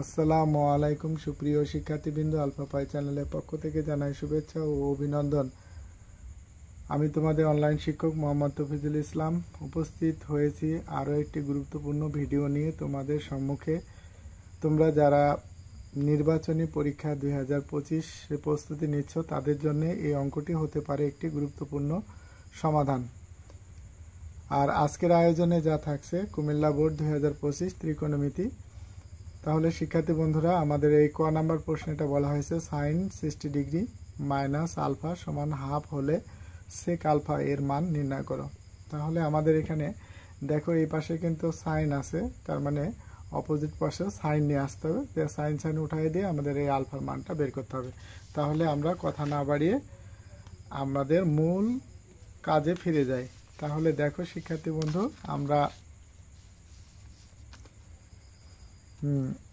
আসসালামু আলাইকুম সুপ্রিয় শিক্ষার্থীবৃন্দ, আলফা পাই চ্যানেলের পক্ষ থেকে জানাই শুভেচ্ছা ও অভিনন্দন। আমি তোমাদের অনলাইন শিক্ষক মোহাম্মদ তৌফিজুল ইসলাম উপস্থিত হয়েছি আরও একটি গুরুত্বপূর্ণ ভিডিও নিয়ে তোমাদের সম্মুখে। তোমরা যারা নির্বাচনী পরীক্ষা 2025 প্রস্তুতি নিচ্ছ তাদের জন্য এই অঙ্কটি হতে পারে একটি গুরুত্বপূর্ণ সমাধান। আর আজকের আয়োজনে যা থাকছে কুমিল্লা বোর্ড 2025 ত্রিকোণমিতি। তাহলে শিক্ষার্থী বন্ধুরা, আমাদের এই ক নাম্বার প্রশ্নটা বলা হয়েছে সাইন 60 ডিগ্রি মাইনাস আলফা সমান হাফ হলে সেক আলফা এর মান নির্ণয় করো। তাহলে আমাদের এখানে দেখো এই পাশে কিন্তু সাইন আছে, তার মানে অপোজিট পাশে সাইন নিয়ে আসতে হবে। সাইন সাইন উঠাই দিয়ে আমাদের এই আলফার মানটা বের করতে হবে। তাহলে আমরা কথা না বাড়িয়ে আমাদের মূল কাজে ফিরে যাই। তাহলে দেখো শিক্ষার্থী বন্ধু,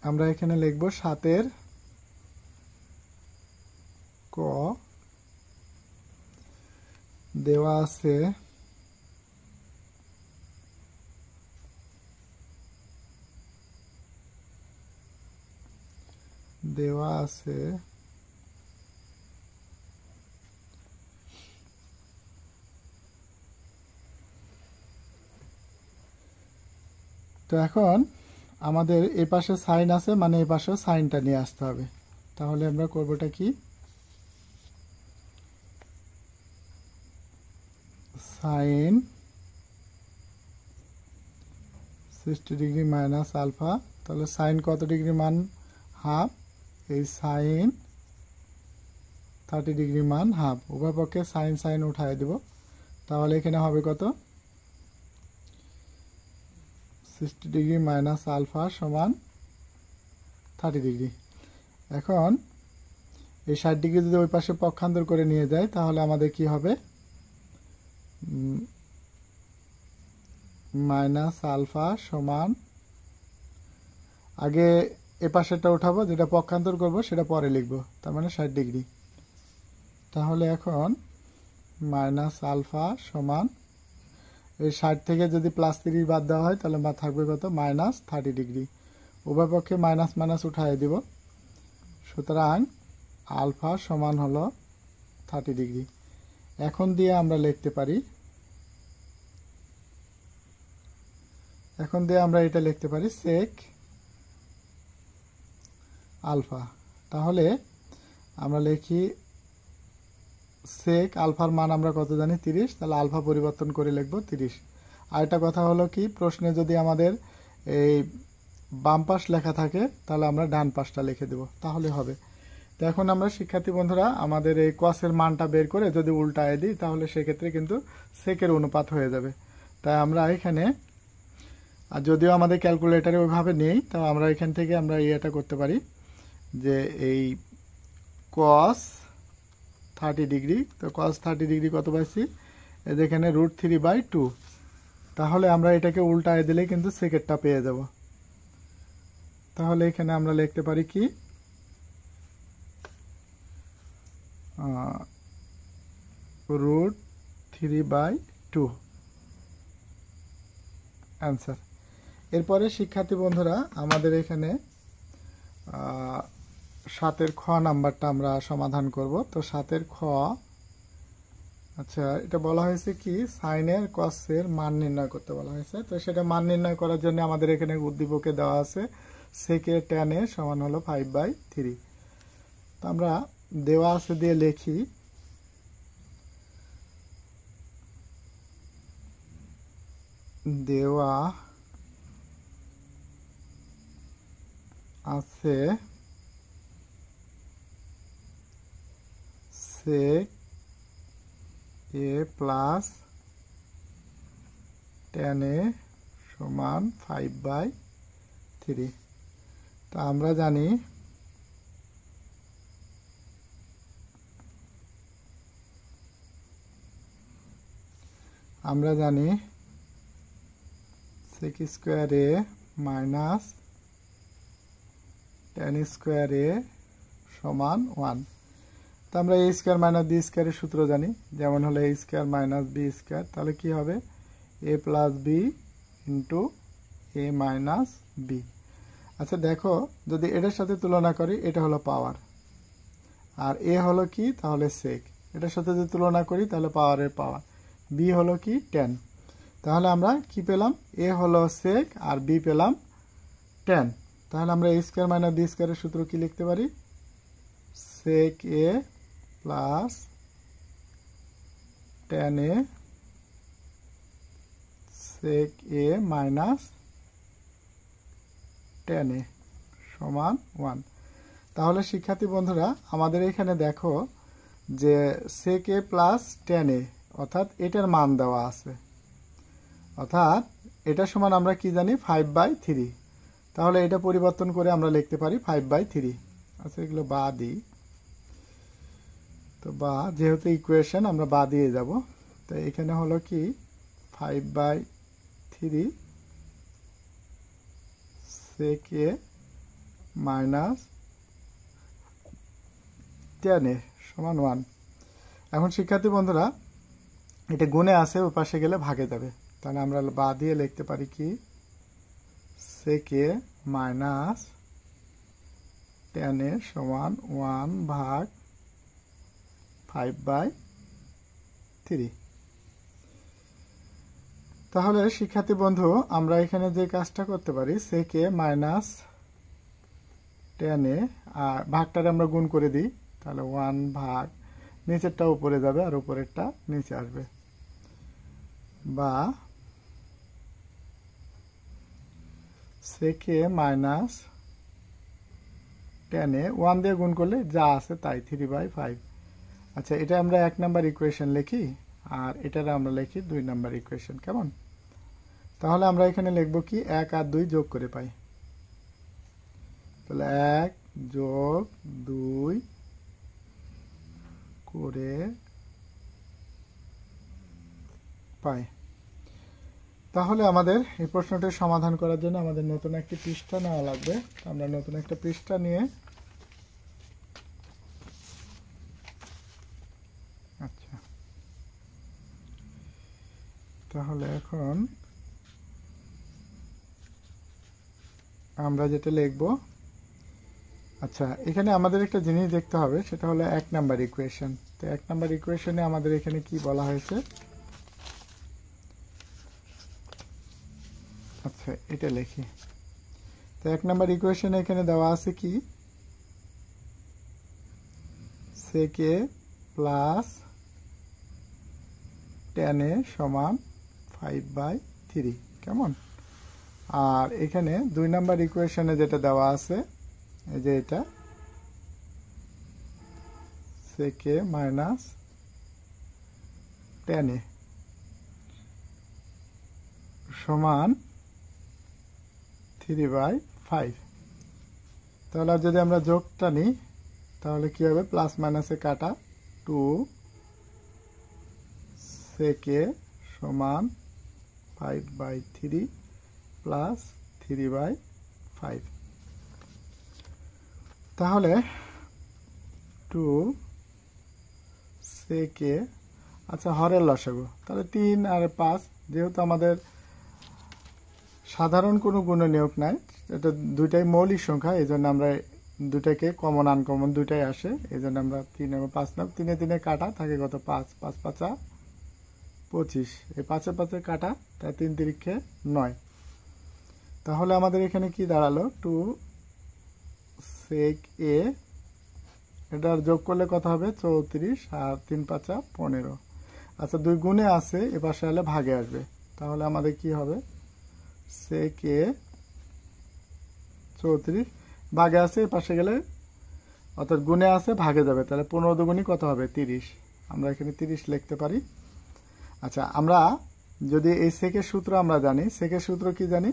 আমরা এখানে লিখব 7 ক দেওয়া আছে তো এখন আমাদের এই পাশে সাইন আছে, মানে এই পাশে সাইনটা নিয়ে আসতে হবে। তাহলে আমরা করবোটা কি, সাইন 60 ডিগ্রি মাইনাস আলফা। তাহলে সাইন কত ডিগ্রি মান হাফ, এই সাইন 30 ডিগ্রি মান হাফ। উভয় পক্ষে সাইন সাইন উঠাই দেব। তাহলে এখানে হবে কত, 60 ডিগ্রি মাইনাস আলফা সমান 30 ডিগ্রি। এখন এই 60 ডিগ্রি যদি ওই পাশে পক্ষান্তর করে নিয়ে যায় তাহলে আমাদের কি হবে, মাইনাস আলফা সমান, আগে এ পাশেরটা উঠাবো, যেটা পক্ষান্তর করব সেটা পরে লিখবো, তার মানে 60 ডিগ্রি। তাহলে এখন মাইনাস আলফা সমান, এই 60 থেকে যদি প্লাস 30 বাদ দেওয়া হয় তাহলে থাকবে কত, মাইনাস 30 ডিগ্রি। উভয় পক্ষে মাইনাস মাইনাস উঠাই দিব। সুতরাং আলফা সমান হলো 30 ডিগ্রি। এখন দিয়ে আমরা লিখতে পারি, এটা লিখতে পারি সেক আলফা। তাহলে আমরা লিখি সেক আলফার মান আমরা কত জানি, 30। তাহলে আলফা পরিবর্তন করে লিখবো 30। আর একটা কথা হলো কি, প্রশ্নে যদি আমাদের এই বাম পাশ লেখা থাকে তাহলে আমরা ডান পাশটা লিখে দেব, তাহলে হবে। তো এখন আমরা শিক্ষার্থী বন্ধুরা আমাদের এই কসের মানটা বের করে যদি উল্টায় দিই তাহলে সেক্ষেত্রে কিন্তু সেকের অনুপাত হয়ে যাবে। তাই আমরা এখানে, আর যদিও আমাদের ক্যালকুলেটারে ওইভাবে নেই, তাও আমরা এখান থেকে আমরা এটা করতে পারি যে এই কস 30 ডিগ্রি, তো কস 30 ডিগ্রি কত পাইছি, এখানে √3/2। তাহলে আমরা এটাকে উল্টায় দিলে কিন্তু সেকেন্ডটা পেয়ে যাব। তাহলে এখানে আমরা লিখতে পারি কি, √3/2 অ্যান্সার। এরপরে শিক্ষার্থী বন্ধুরা আমাদের এখানে 7 খ নাম্বারটা আমরা সমাধান করব। তো 7 খ, আচ্ছা, এটা বলা হয়েছে কি সাইনের কসের মান নির্ণয় করতে বলা হয়েছে। তো সেটা মান নির্ণয় করার জন্য আমাদের এখানে উদ্দীপকে দেওয়া আছে সেকে tan এ সমান হলো 5/3। তো আমরা দেওয়া আছে দিয়ে লিখি, দেওয়া আছে সেক a প্লাস tan a সমান 5/3। তা আমরা জানি sec square a minus tan square a সমান 1। তো আমরা a স্কয়ার মাইনাস b স্কয়ারের সূত্র জানি, যেমন হলো a square minus b square. তাহলে কি হবে, a plus b into a minus b। আচ্ছা দেখো, যদি এটার সাথে তুলনা করি, এটা হলো পাওয়ার, আর এ হলো কি, তাহলে সেক। এটার সাথে যদি তুলনা করি তাহলে পাওয়ারের পাওয়ার। বি হলো কি, 10। তাহলে আমরা কি পেলাম, এ হলো সেক আর বি পেলাম 10। তাহলে আমরা এ স্কোয়ার মাইনাস বি স্কোয়ারের সূত্র কি লিখতে পারি, সেক এ প্লাস 10 এ সেক এ মাইনাস 10 এ সমান 1। তাহলে শিক্ষার্থী বন্ধুরা, আমাদের এখানে দেখো যে সেক এ প্লাস 10 এ, অর্থাৎ এটার মান দেওয়া আছে, অর্থাৎ এটা সমান আমরা কি জানি, 5/3। তাহলে এটা পরিবর্তন করে আমরা লিখতে পারি 5/3। আচ্ছা, এগুলো বা দিই, তো বা যেহেতু ইকুয়েশন আমরা বা দিয়ে যাব, তো এখানে হলো কি 5/3 সেক এ মাইনাস 10 এ সমান 1। এখন শিক্ষার্থী বন্ধুরা, এটা গুণে আছে, ওই পাশে গেলে ভাগে যাবে। তাহলে আমরা বা দিয়ে লিখতে পারি কি, সেক এ মাইনাস 10 এ সমান 1/5/3। তাহলে শিক্ষার্থী বন্ধু, আমরা এখানে যে কাজটা করতে পারি, সেক এ মাইনাস 10 এ আর ভাগটারে আমরা গুণ করে দিই, তাহলে 1 ভাগ, নিচেরটা উপরে যাবে আর উপরেরটা নিচে আসবে, বা সেক এ মাইনাস 10 এ 1 দিয়ে গুণ করলে যা আছে তাই, 3/5। আচ্ছা, এটা আমরা 1 নাম্বার ইকুয়েশন লিখি, আর এটার আমরা লিখি 2 নাম্বার ইকুয়েশন। কেমন? তাহলে আমরা এখানে লিখব কি, 1 আর 2 যোগ করে পাই, তাহলে 1 যোগ 2 করে পাই। তাহলে আমাদের এই প্রশ্নটির সমাধান করার জন্য আমাদের নতুন একটি পৃষ্ঠা নেওয়া লাগবে। আমরা নতুন একটা পৃষ্ঠা নিয়ে, আচ্ছা, তাহলে এখন আমরা যেটা লিখব, আচ্ছা, এখানে আমাদের একটা জিনিস দেখতে হবে, সেটা হলো 1 নাম্বার ইকুয়েশন। তো 1 নাম্বার ইকুয়েশনে আমাদের এখানে কি বলা হয়েছে, আচ্ছা এটা লিখি। তো 1 নাম্বার ইকুয়েশনে এখানে দেওয়া আছে কি, সেক এ প্লাস 10 এ সমান 5/3। কেমন? আর এখানে 2 নাম্বার ইকুয়েশনে যেটা দেওয়া আছে, এই যে এটা, সেক এ মাইনাস 10 এ সমান 3/5। তাহলে যদি আমরা যোগটা নিই, তাহলে কি হবে, প্লাস মাইনাসে কাটা, 2 সেক এ সমান 5/3 প্লাস 3/5। তাহলে 2 সেক এ, আচ্ছা হরের লসাগু, তাহলে 3 আর 5, যেহেতু আমাদের সাধারণ কোনো গুণনীয়ক নাই, এটা দুইটাই মৌলিক সংখ্যা, এই জন্য আমরা দুটাকে কমন আনকমন দুইটাই আসে, এই জন্য আমরা 3 এবং 5 নাম, 3 3 কাটা থাকে কত, 5 5 5 25, এই 5 5 কাটা, তাই 3 3 9। তাহলে আমাদের এখানে কি দাঁড়ালো, 2 সেক এ, এটার যোগ করলে কত হবে, 34 আর 3 5 15। আচ্ছা, 2 গুণে আছে, এ পাশে হলে ভাগে আসবে, তাহলে আমাদের কি হবে, সেক এ 34 ভাগে আছে, এ পাশে গেলে, অর্থাৎ গুণে আছে ভাগে যাবে, তাহলে 15 দুগুণী কত হবে, 30। আমরা এখানে 30 লিখতে পারি। আচ্ছা, আমরা যদি এই সেকের সূত্র আমরা জানি, সেকের সূত্র কি জানি,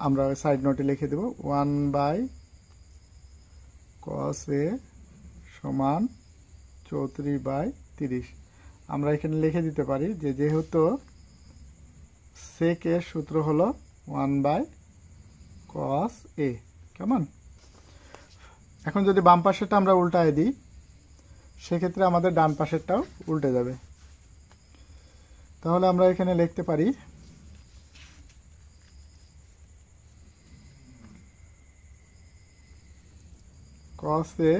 আমরা সাইড নোটে লিখে দেব, 1/cos a সমান 34/30। আমরা এখানে লিখে দিতে পারি যে যেহেতু সেকের সূত্র হলো 1/cos a। কেমন? এখন যদি বাম পাশেরটা আমরা উল্টায় দিই, সেক্ষেত্রে আমাদের ডান পাশেরটাও উল্টে যাবে। তাহলে আমরা এখানে লিখতে পারি cos এ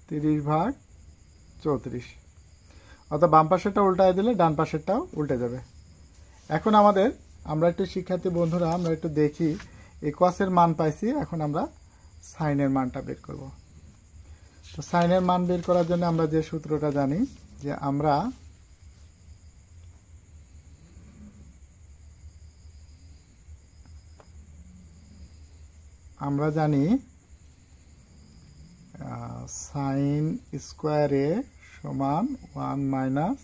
30/34, অর্থাৎ বাম পাশেরটা উল্টায় দিলে ডান পাশেরটাও উল্টে যাবে। এখন আমরা একটু শিক্ষার্থী বন্ধুরা আমরা একটু দেখি এই cos-এর মান পাইছি, এখন আমরা সাইনের মানটা বের করব। তো সাইনের মান বের করার জন্য আমরা যে সূত্রটা জানি যে আমরা জানি সাইন স্কোয়ার এ সমান 1 মাইনাস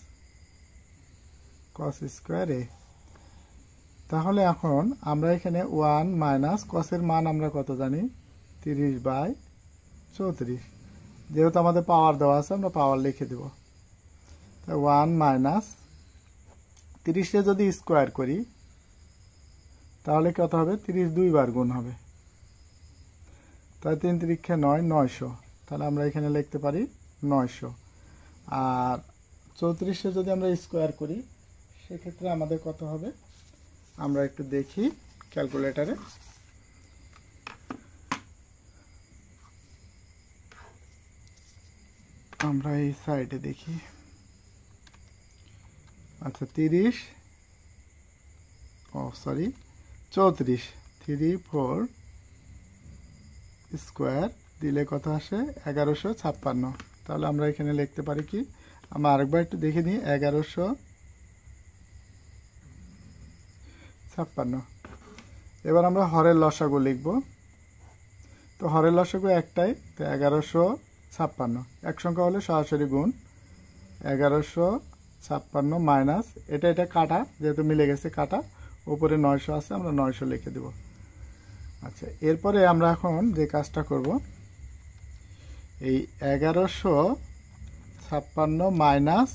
কস স্কোয়ার এ। তাহলে এখন আমরা এখানে 1 মাইনাস কসের মান আমরা কত জানি 30/34, যেহেতু আমাদের পাওয়ার দেওয়া আছে আমরা পাওয়ার লিখে দেব। 1 মাইনাস 30-কে যদি স্কোয়ার করি তাহলে কত হবে 30 দুইবার গুণ হবে, তাই 3 3 9 900, তাহলে আমরা এখানে লিখতে পারি 900। আর 34-কে যদি আমরা স্কোয়ার করি সেক্ষেত্রে আমাদের কত হবে আমরা একটু দেখি ক্যালকুলেটরে। আমরা এই সাইডে দেখি, আচ্ছা 34 34 স্কোয়ার দিলে কত আসে 1156। তাহলে আমরা এখানে লিখতে পারি কি, আমরা আরেকবার একটু দেখে নিই 1156। এবার আমরা হরের লসাগু লিখব। তো হরের লসাগু একটাই, তো 1156 এক সংখ্যা হলে সরাসরি গুণ 1156 মাইনাস এটা কাটা, যেহেতু মিলে গেছে কাটা, উপরে 900 আছে আমরা 900 লিখে দেব। আচ্ছা, এরপরে আমরা এখন যে কাজটা করব, এই 1156 মাইনাস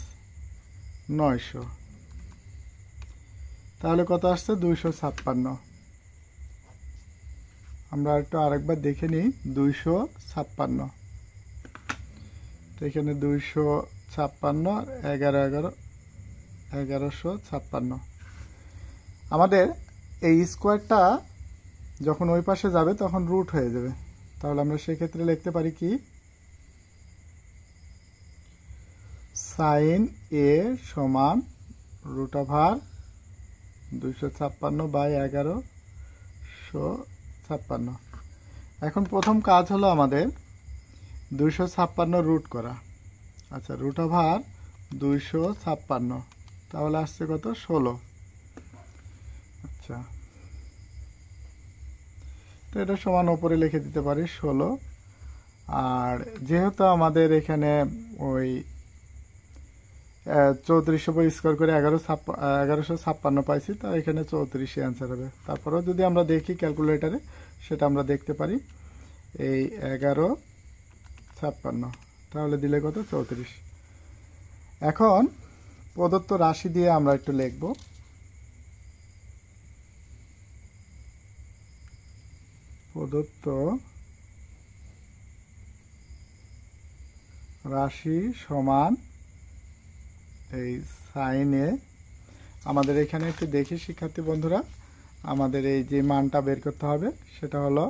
900, তাহলে কত আসছে 256। আমরা একটু আরেকবার দেখে নিই 256, তো এখানে 256 1156। আমাদের এই স্কোয়ারটা যখন ওই পাশে যাবে তখন রুট হয়ে যাবে, তাহলে আমরা সেক্ষেত্রে লিখতে পারি কি সাইন এ সমান √256/1156। এখন প্রথম কাজ হলো আমাদের 256 রুট করা। আচ্ছা, √256, তাহলে আসছে কত 16। আচ্ছা, তো এটা সমান উপরে লিখে দিতে পারি 16। আর যেহেতু আমাদের এখানে ওই 3400 স্কোয়ার করে 1156 পাইছি, তা এখানে 34 অ্যান্সার হবে। তারপরেও যদি আমরা দেখি ক্যালকুলেটারে সেটা আমরা দেখতে পারি এই 1156, তাহলে দিলে কত 34। এখন প্রদত্ত রাশি দিয়ে আমরা একটু লিখব। প্রদত্ত রাশি সমান এই সাইনে, আমাদের এখানে একটু দেখি শিক্ষার্থী বন্ধুরা, আমাদের এই যে মানটা বের করতে হবে সেটা হলো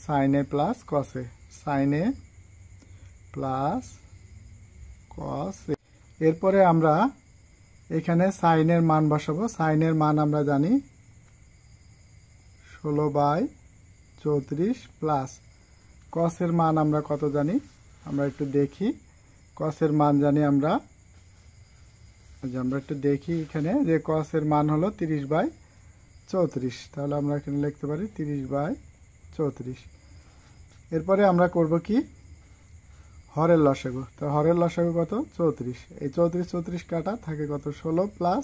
সাইনে প্লাস কসে, সাইনে প্লাস কসে। এরপরে আমরা এখানে সাইনের মান বসাবো। সাইনের মান আমরা জানি 16/34 প্লাস কসের মান আমরা কত জানি, আমরা একটু দেখি। কসের মান জানি আমরা একটু দেখি এখানে যে কসের মান হলো 30/34, তাহলে আমরা এখানে লিখতে পারি 30/34। এরপরে আমরা করব কি হরের লসাগু। তো হরের লসাগু কত 34, এই 34 কাটা থাকে কত 16 প্লাস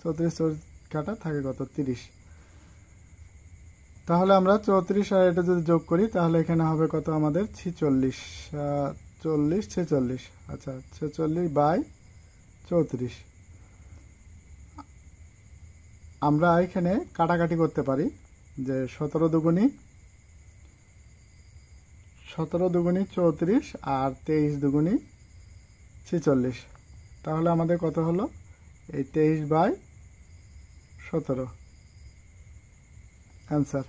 34 কাটা থাকে কত 30। তাহলে আমরা 34 আর এটা যদি যোগ করি তাহলে এখানে হবে কত আমাদের 46, 46 আচ্ছা 46/34। আমরা এখানে কাটাকাটি করতে পারি যে 17 দুগুণী 34 আর 23 দুগুণী 46, তাহলে আমাদের কত হলো এই 23/17 অ্যান্সার।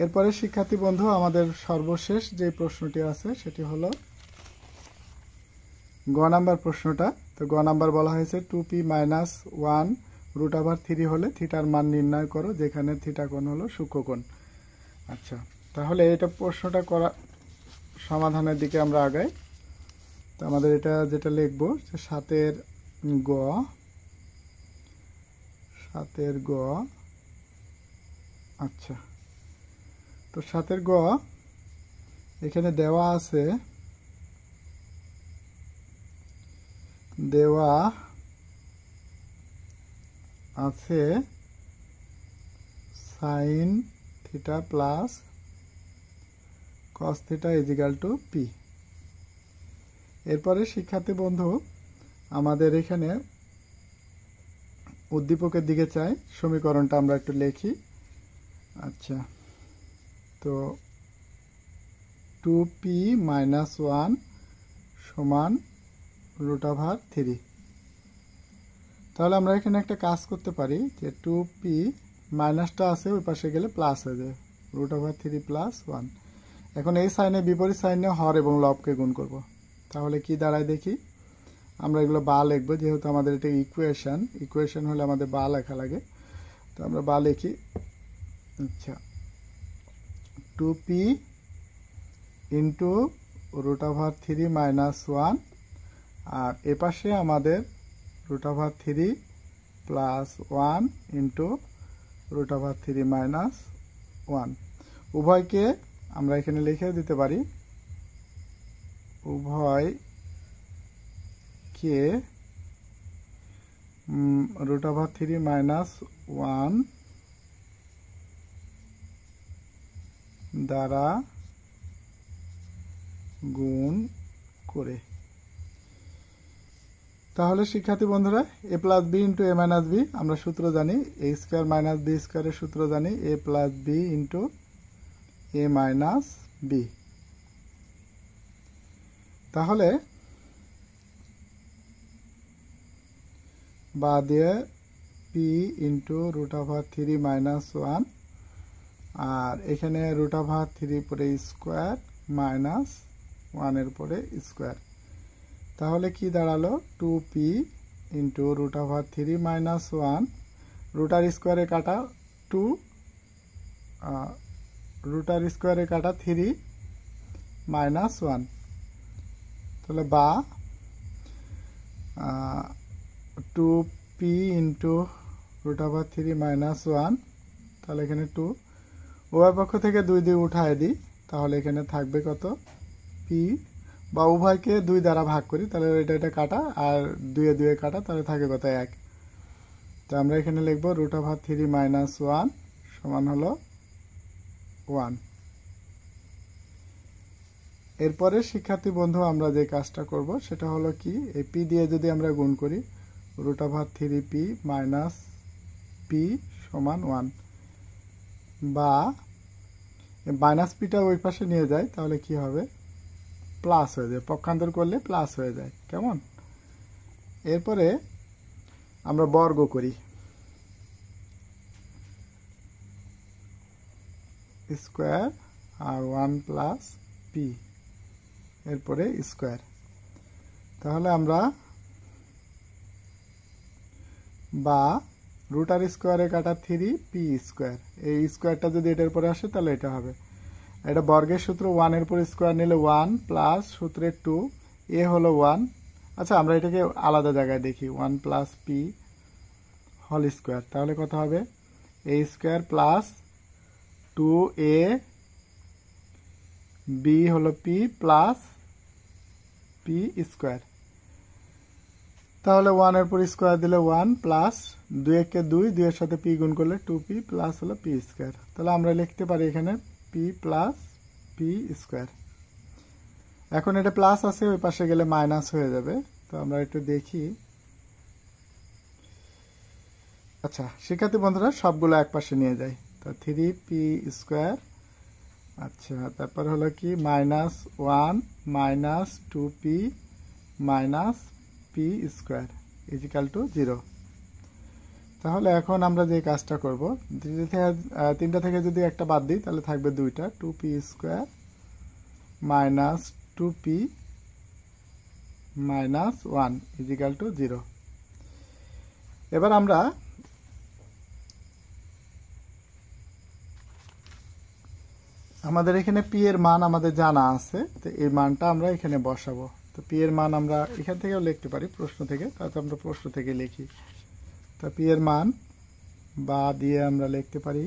এরপরে শিক্ষার্থী বন্ধু আমাদের সর্বশেষ যে প্রশ্নটি আছে সেটি হলো গ নাম্বার প্রশ্নটা। তো গ নাম্বার বলা হয়েছে 2p মাইনাস 1 √3 হলে থিটার মান নির্ণয় করো, যেখানে থিটা কোণ হলো সূক্ষ্মকোণ। আচ্ছা, তাহলে এটা প্রশ্নটা করা সমাধানের দিকে আমরা আগাই। তো আমাদের এটা যেটা লিখবো যে 7 এর গ। আচ্ছা, তো 7 এর গ এখানে দেওয়া আছে sine theta plus cos theta equal to p. এরপরে শিক্ষার্থী বন্ধু আমাদের এখানে উদ্দীপকের দিকে চাই, সমীকরণটা আমরা একটু লিখি। আচ্ছা, তো 2p মাইনাস 1 সমান √3। তাহলে আমরা এখানে একটা কাজ করতে পারি যে 2p মাইনাসটা আছে ওই পাশে গেলে প্লাস হয়ে যায়, √3 প্লাস 1। এখন এই সাইনে বিপরীত সাইনে হর এবং লবকে গুণ করব। তাহলে কি দাঁড়ায় দেখি, আমরা এগুলো বা লিখবো, যেহেতু আমাদের এটা ইকুয়েশন হলে আমাদের বা লেখা লাগে, তো আমরা বা লিখি। আচ্ছা, 2p ইন্টু √3 মাইনাস 1, আর এপাশে আমাদের √3 প্লাস 1 ইন্টু √3 মাইনাস 1। উভয়কে আমরা এখানে লিখে দিতে পারি, উভয়কে √3 মাইনাস 1 দ্বারা গুণ করে। তাহলে শিক্ষার্থী বন্ধুরা a plus b into a minus b আমরা সূত্র জানি, এ স্কোয়ার মাইনাস বি স্কোয়ারের সূত্র জানি, এ plus b into a minus B. তাহলে বা দিয়ে পি ইন্টু √3 মাইনাস 1, আর এখানে √3 পরে স্কোয়ার মাইনাস 1 এর পরে স্কোয়ার। তাহলে কি দাঁড়ালো 2p ইন্টু √3 মাইনাস 1, রুটার স্কোয়ারে কাটা 2, রুটার স্কোয়ারে কাটা 3 মাইনাস 1। তাহলে বা 2p ইন্টু √3 মাইনাস 1, তাহলে এখানে 2, উভয় পক্ষ থেকে 2 দিয়ে উঠায় দিই, তাহলে এখানে থাকবে কত p, বা উভয়কে 2 দ্বারা ভাগ করি, তাহলে এটা কাটা আর 2 এ 2 এ কাটা, তাহলে থাকে কত 1। তো আমরা এখানে লিখবো √3 মাইনাস 1 সমান হলো 1। এরপরে শিক্ষার্থী বন্ধু আমরা যে কাজটা করব সেটা হলো কি, এই পি দিয়ে যদি আমরা গুণ করি, √3p মাইনাস p সমান 1, বা মাইনাস পিটা ওই পাশে নিয়ে যায়, তাহলে কি হবে প্লাস হয়ে যায়, পক্ষান্তর করলে প্লাস হয়ে যায়, কেমন। এরপরে আমরা বর্গ করি, স্কোয়ার আর 1 প্লাস পি, এরপরে স্কোয়ার। তাহলে আমরা বা রুটার স্কোয়ারে কাটা 3p স্কোয়ার, এই স্কোয়ারটা যদি এটার পরে আসে তাহলে এটা হবে, এটা বর্গের সূত্র 1 এর পর স্কোয়ার নিলে 1 প্লাস সূত্রের 2, এ হলো 1। আচ্ছা, আমরা এটাকে আলাদা জায়গায় দেখি, 1 প্লাস পি হোল স্কোয়ার, তাহলে কত হবে এ স্কোয়ার প্লাস 2a বি হলো পি প্লাস পি স্কোয়ার। তাহলে 1 এর পর স্কোয়ার দিলে 1 প্লাস 2 কে 2, 2 এর সাথে পি গুণ করলে 2p প্লাস হলো পি স্কোয়ার। তাহলে আমরা লিখতে পারি এখানে p প্লাস পি স্কোয়ার। এখন এটা প্লাস আছে, ওই পাশে গেলে মাইনাস হয়ে যাবে, তো আমরা একটু দেখি। আচ্ছা শিক্ষার্থী বন্ধুরা সবগুলো এক পাশে নিয়ে যাই, তো 3p স্কোয়ার, আচ্ছা তারপর হলো কি minus 1 minus 2p minus p square equal to 0। তাহলে এখন আমরা যে কাজটা করব, তিনটা থেকে যদি একটা বাদ দিই তাহলে থাকবে দুইটা, 2p square minus 2p minus 1 equal to 0। এবার আমরা আমাদের এখানে p এর মান আমাদের জানা আছে, তো এই মানটা আমরা এখানে বসাবো। তো p এর মান আমরা এখান থেকেও লিখতে পারি প্রশ্ন থেকে, তাহলে আমরা প্রশ্ন থেকে লিখি। তো p এর মান বা দিয়ে আমরা লিখতে পারি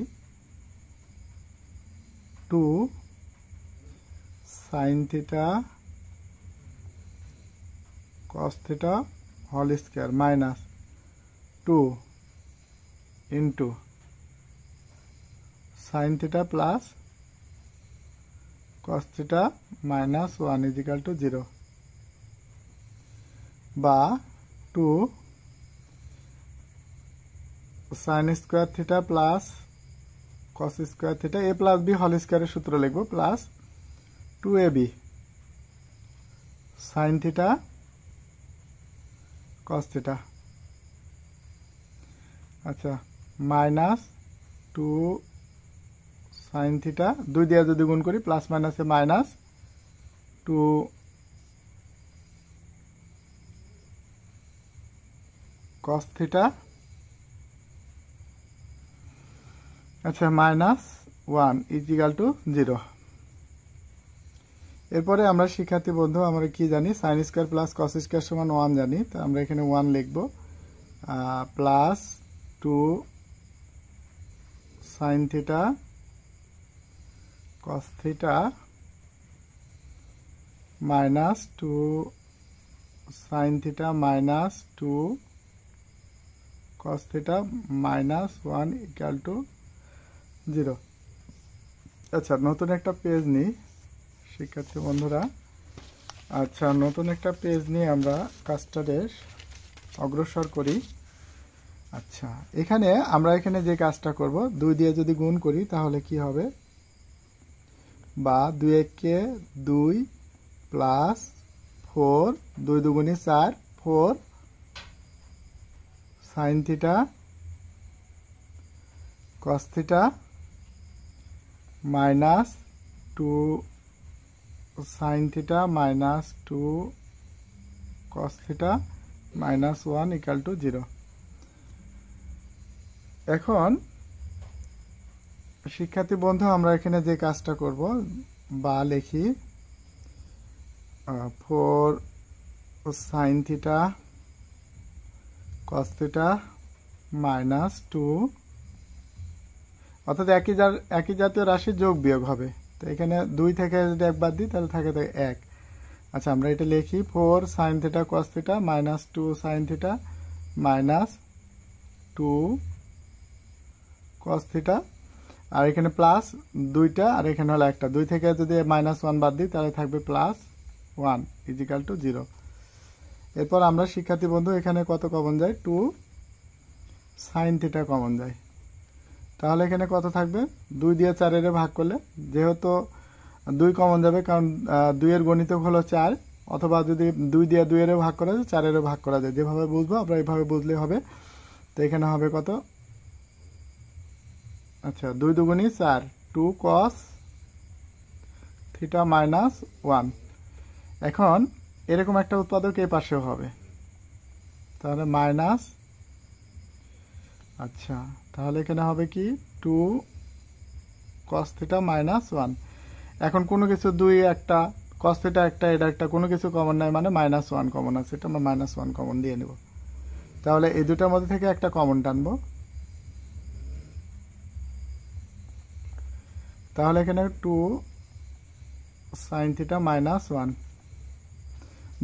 2 sin theta cos theta whole square minus 2 into sin theta plus cos theta minus 1 equal to 0, বা 2 sin square theta plus cos square theta a plus b whole স্কয়ারের সূত্র লিখব, plus 2ab sin theta cos theta, আচ্ছা, minus 2 sin theta 2 দিয়ে যদি গুণ করি plus মাইনাসে মাইনাস 2 cos থিটা, আচ্ছা, মাইনাস 1 ইজিক্যাল টু 0। এরপরে আমরা শিক্ষার্থী বন্ধু আমরা কি জানি, sine square plus cos square সমান 1 জানি, তো আমরা এখানে 1 লিখব, plus 2 sin theta cos theta minus 2 sin theta minus 2 cos theta minus 1 equal to 0। আচ্ছা, নতুন একটা পেজ নিই শিক্ষার্থী বন্ধুরা। আচ্ছা, নতুন একটা পেজ নিয়ে আমরা কাজটাকে অগ্রসর করি। আচ্ছা, এখানে আমরা এখানে যে কাজটা করব, 2 দিয়ে যদি গুণ করি তাহলে কি হবে, বা 2 কে 2 প্লাস 4 2 দুগুণে 4 4 sin theta cos theta minus 2 sin theta minus 2 cos theta minus 1 equal to 0। এখন শিক্ষার্থী বন্ধু আমরা এখানে যে কাজটা করব, বা লিখি 4 sin theta cos theta minus 2, অর্থাৎ একই জাতীয় রাশি যোগ বিয়োগ হবে। তো এখানে 2 থেকে যদি একবার দিই তাহলে থাকে 1। আচ্ছা, আমরা এটা লিখি 4 sin theta cos theta minus 2 sin theta minus 2 cos theta, আর এখানে প্লাস 2টা আর এখানে হলো একটা, 2 থেকে যদি মাইনাস 1 বাদ দিই তাহলে থাকবে প্লাস 1 ইজিক্যাল টু 0। এরপর আমরা শিক্ষার্থী বন্ধু এখানে কত কমন যায়, 2 sin থিটা কমন যায়, তাহলে এখানে কত থাকবে, 2 দিয়ে 4 এর ভাগ করলে, যেহেতু 2 কমন যাবে কারণ 2 এর গণিতক হলো 4, অথবা যদি 2 দিয়ে 2 এর ভাগ করা যায় 4 এর ভাগ করা যায়, যেভাবে বুঝবো আমরা এইভাবে বুঝলে হবে। তো এখানে হবে কত, আচ্ছা, 2 দুগুণে 4 2 cos থিটা মাইনাস 1। এখন এরকম একটা উৎপাদক এই পাশেও হবে, তাহলে মাইনাস, আচ্ছা, তাহলে এখানে হবে কি 2 cos থিটা মাইনাস 1। এখন কোনো কিছু 2 একটা, cos থিটা একটা, এটা একটা, কোনো কিছু কমন নাই মানে মাইনাস 1 কমন আছে, এটা আমরা মাইনাস 1 কমন দিয়ে নেব। তাহলে এই দুটার মধ্যে থেকে একটা কমন টানবো, তাহলে এখানে 2 sin থিটা মাইনাস 1,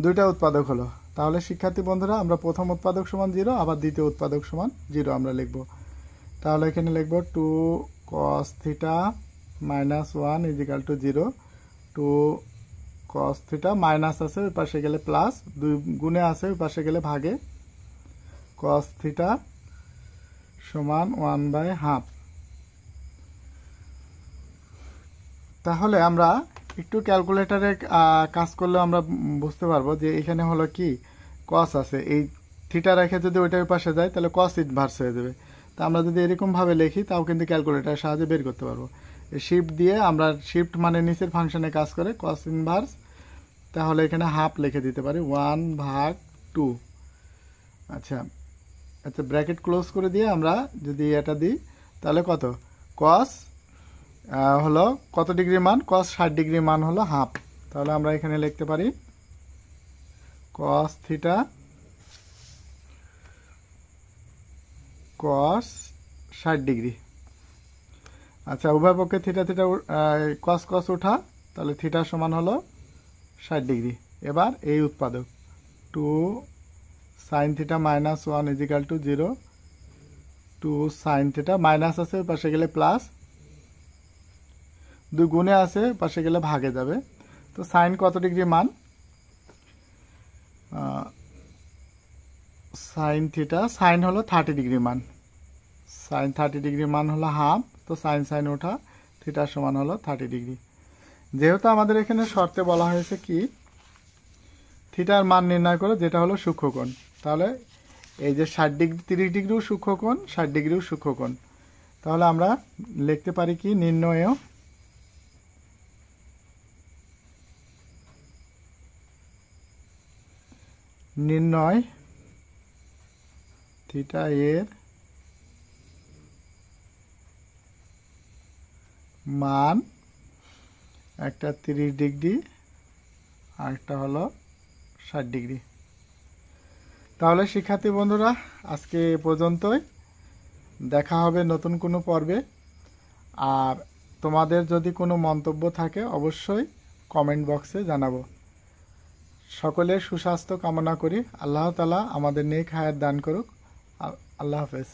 দুইটা উৎপাদক হলো। তাহলে শিক্ষার্থী বন্ধুরা আমরা প্রথম উৎপাদক সমান 0, আবার দ্বিতীয় উৎপাদক সমান 0 আমরা লিখব। তাহলে এখানে লিখব 2 cos theta minus 1 equal to 0, 2 cos theta minus আছে ওই পাশে গেলে প্লাস, 2 গুণে আছে ওই পাশে গেলে ভাগে, cos থিটা সমান 1/2। তাহলে আমরা একটু ক্যালকুলেটরে কাজ করলে আমরা বুঝতে পারবো যে এখানে হলো কি cos আছে, এই থিটা রেখে যদি ওইটার পাশে যায় তাহলে কস ইনভার্স হয়ে যাবে। তা আমরা যদি এরকমভাবে লিখি তাও কিন্তু ক্যালকুলেটারের সাহায্যে বের করতে পারবো। শিফট দিয়ে আমরা শিফট মানে নিচের ফাংশনে কাজ করে কস ইনভার্স, তাহলে এখানে হাফ লিখে দিতে পারি 1/2। আচ্ছা আচ্ছা, ব্র্যাকেট ক্লোজ করে দিয়ে আমরা যদি এটা দিই তাহলে কত, কস হলো কত ডিগ্রি মান, কস 60 ডিগ্রি মান হলো হাফ। তাহলে আমরা এখানে লিখতে পারি কস থিটা কস 60 ডিগ্রি। আচ্ছা, উভয় পক্ষে থিটা থিটা কস কস উঠা, তাহলে থিটা সমান হলো 60 ডিগ্রি। এবার এই উৎপাদক 2 sine theta minus 1 equal to 0, 2 sine theta minus আছে ওই পাশে গেলে প্লাস, 2 গুণে আছে পাশে গেলে ভাগে যাবে। তো সাইন কত ডিগ্রি মান, সাইন থিটা সাইন হলো 30 ডিগ্রি মান, সাইন 30 ডিগ্রি মান হলো হাফ। তো সাইন সাইন ওঠা থিটা সমান হলো 30 ডিগ্রি। যেহেতু আমাদের এখানে শর্তে বলা হয়েছে কি থিটার মান নির্ণয় করে যেটা হলো সূক্ষ্মকোণ, তাহলে এই যে 60 ডিগ্রি 30 ডিগ্রিও সূক্ষ্মকোণ 60 ডিগ্রিও সূক্ষ্মকোণ, তাহলে আমরা লিখতে পারি কি নির্ণয় থিটা এর মান, একটা 30 ডিগ্রি আর একটা হলো 60 ডিগ্রি। তাহলে শিক্ষার্থী বন্ধুরা আজকে এ পর্যন্তই, দেখা হবে নতুন কোনো পর্বে। আর তোমাদের যদি কোনো মন্তব্য থাকে অবশ্যই কমেন্ট বক্সে জানাবো। সকলের সুস্বাস্থ্য কামনা করি। আল্লাহ তাআলা আমাদের নেক হায়াত দান করুক। আল্লাহ হাফেজ।